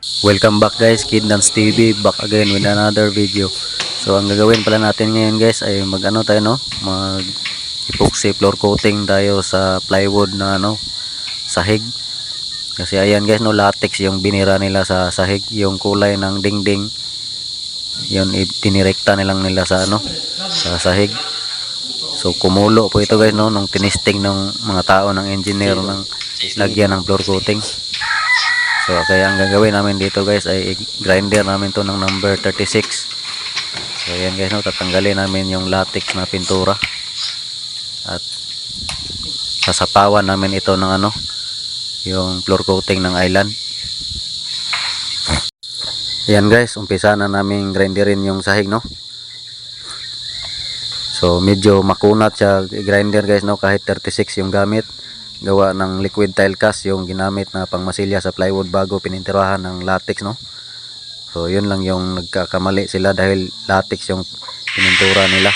Welcome back guys, Kid Dance TV, back again with another video. So ang gagawin pala natin ngayon guys ay mag-ano tayo, no? Mag epoxy floor coating tayo sa plywood na sahig. Kasi ayan guys, no, latex yung binira nila sa sahig, yung kulay ng dingding. Yun itinirekta nilang nila sa sa sahig. So kumulo po ito guys, no, nung tinisting ng mga tao ng engineer ng lagyan ng floor coating. So kaya ang gagawin namin dito guys ay grinder namin to ng number 36. So ayan guys, no, tatanggalin namin yung latex na pintura at sasapawan namin ito ng yung floor coating ng island. Ayan guys, umpisa na namin grinderin yung sahig, no. So medyo makunat siya grinder guys, no, kahit 36 yung gamit. Gawa ng liquid tile cast yung ginamit na pangmasilya sa plywood bago pininturahan ng latex, no. So yun lang yung nagkakamali sila dahil latex yung pinintura nila.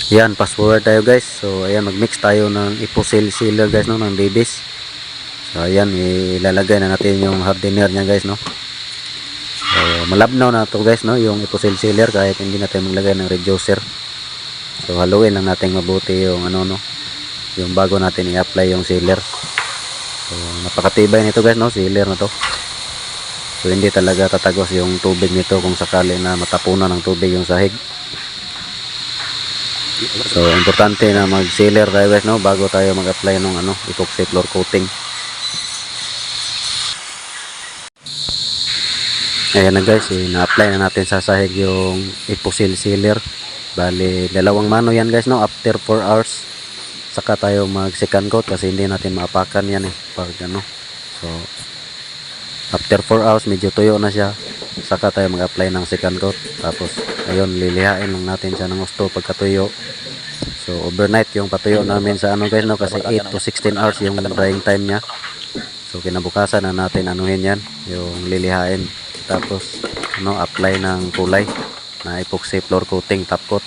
Yan, fast forward tayo guys. So ayan, magmix tayo ng epoxy sealer guys, no, ng Davis. So ayan, ilalagay na natin yung hardener niya guys, no. So malabnaw na to guys, no, yung epoxy sealer kahit hindi natin maglagay ng reducer. So haluin lang natin mabuti yung yung bago natin i-apply yung sealer. So napakatibay nito guys, no, sealer na to. So hindi talaga tatagos yung tubig nito kung sakali na matapunan ng tubig yung sahig. So importante na mag-sealer tayo guys, no, bago tayo mag-apply ng epoxy floor coating. Ayan na guys, na-apply na natin sa sahig yung epoxy sealer. Bali, dalawang mano yan guys, no, after 4 hours saka tayo mag second coat kasi hindi natin maapakan yan pag So after 4 hours medyo tuyo na siya, saka tayo mag-apply ng second coat. Tapos ayun, lilihain lang natin siya ng gusto pagkatuyo. So overnight yung patuyo namin sa guys, no, kasi 8 to 16 hours yung drying time niya. So kinabukasan na natin anuhin yan, yung lilihain. Tapos apply ng kulay na epoxy floor coating top coat.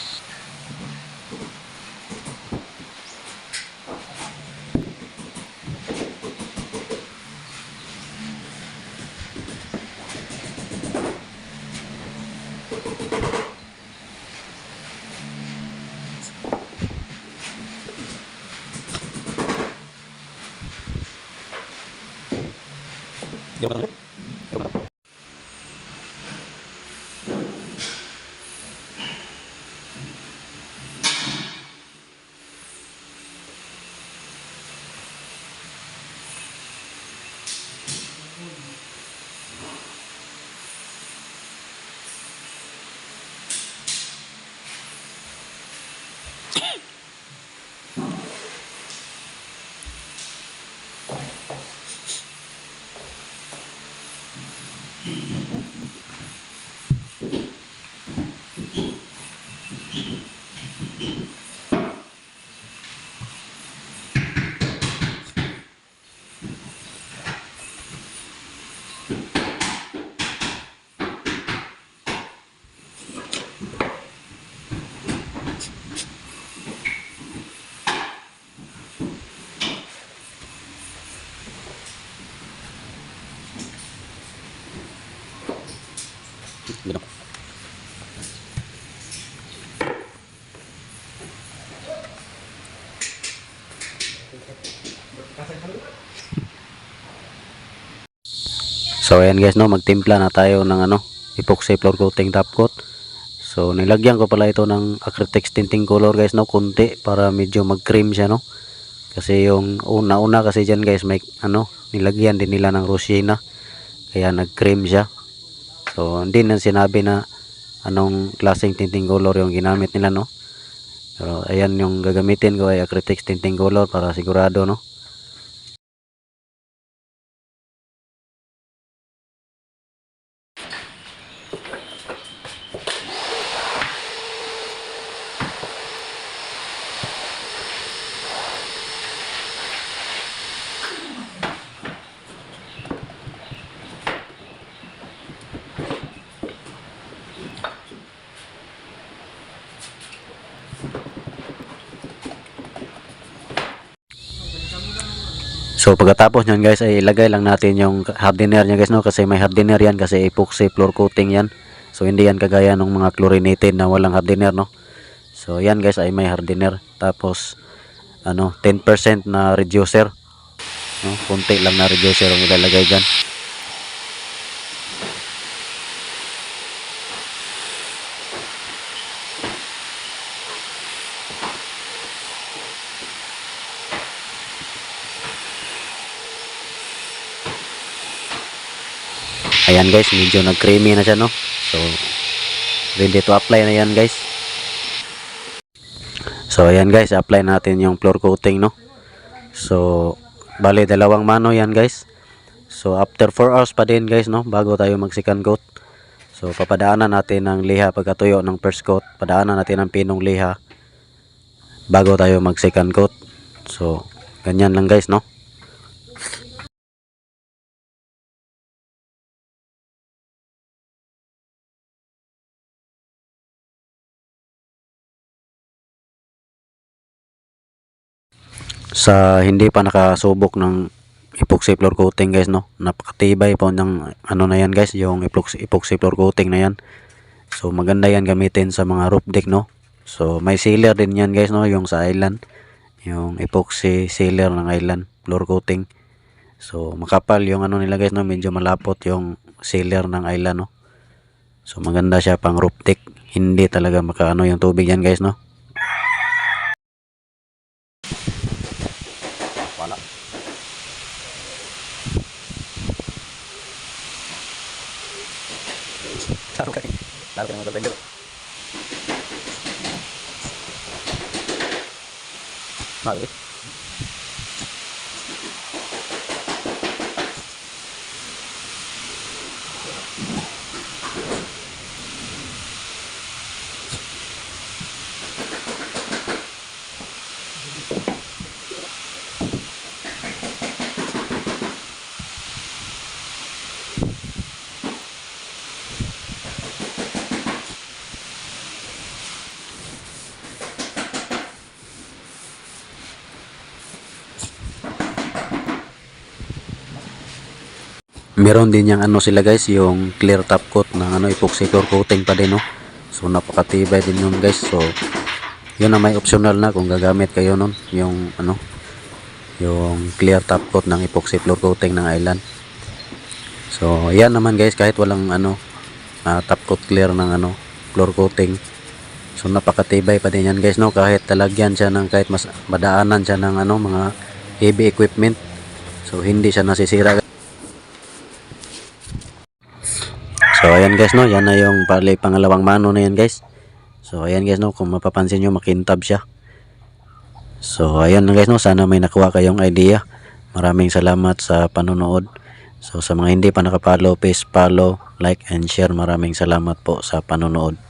So ayan guys, no, magtimpla na tayo ng epoxy floor coating top coat. So nilagyan ko pala ito ng Acrytex tinting color guys, no, kunti para medyo mag-cream siya, no. Kasi yung una kasi diyan guys, may nilagyan din nila ng Rosina kaya nag-cream siya. So hindi na sinabi na anong klaseng tinting color yung ginamit nila, no. Pero ayan yung gagamitin ko ay Acrytex tinting color para sigurado, no. So pagkatapos nyan guys ay ilagay lang natin yung hardener nya guys, no, kasi may hardener yan kasi epoxy floor coating yan. So hindi yan kagaya ng mga chlorinated na walang hardener, no. So yan guys ay may hardener, tapos 10% na reducer, no, konti lang na reducer ang ilalagay dyan. Ayan guys, medyo nag-creamy na siya, no. So ready to apply na yan guys. So ayan guys, apply natin yung floor coating, no. So bali dalawang mano yan guys. So after 4 hours pa din guys, no, bago tayo mag second coat. So papadaanan natin ng liha pagkatuyo ng first coat, padaanan natin ng pinong liha bago tayo mag second coat. So ganyan lang guys, no. Sa hindi pa nakasubok ng epoxy floor coating guys, no, napakatibay po ng na yan guys, yung epoxy floor coating na yan. So maganda yan gamitin sa mga roof deck, no. So may sealer din yan guys, no, yung sa island, yung epoxy sealer ng island floor coating. So makapal yung nila guys, no, medyo malapot yung sealer ng island, no. So maganda siya pang roof deck, hindi talaga makaano yung tubig yan guys, no. Wala. Laro ka ng magaganda. Mali. Meron din yung sila guys, yung clear top coat ng epoxy floor coating pa din, no. So napakatibay din yun guys. So yun na may optional na kung gagamit kayo nun, yung yung clear top coat ng epoxy floor coating ng island. So yan naman guys, kahit walang top coat clear ng floor coating, so napakatibay pa din yan guys, no, kahit talagyan siya ng, kahit mas madaanan siya ng mga heavy equipment, so hindi siya nasisira. So ayan guys, no, yan na yung pangalawang mano na yan guys. So ayan guys, no, kung mapapansin nyo makintab siya. So ayan guys, no, sana may nakuha kayong idea. Maraming salamat sa panonood. So sa mga hindi pa nakapollow, please follow, like and share. Maraming salamat po sa panonood.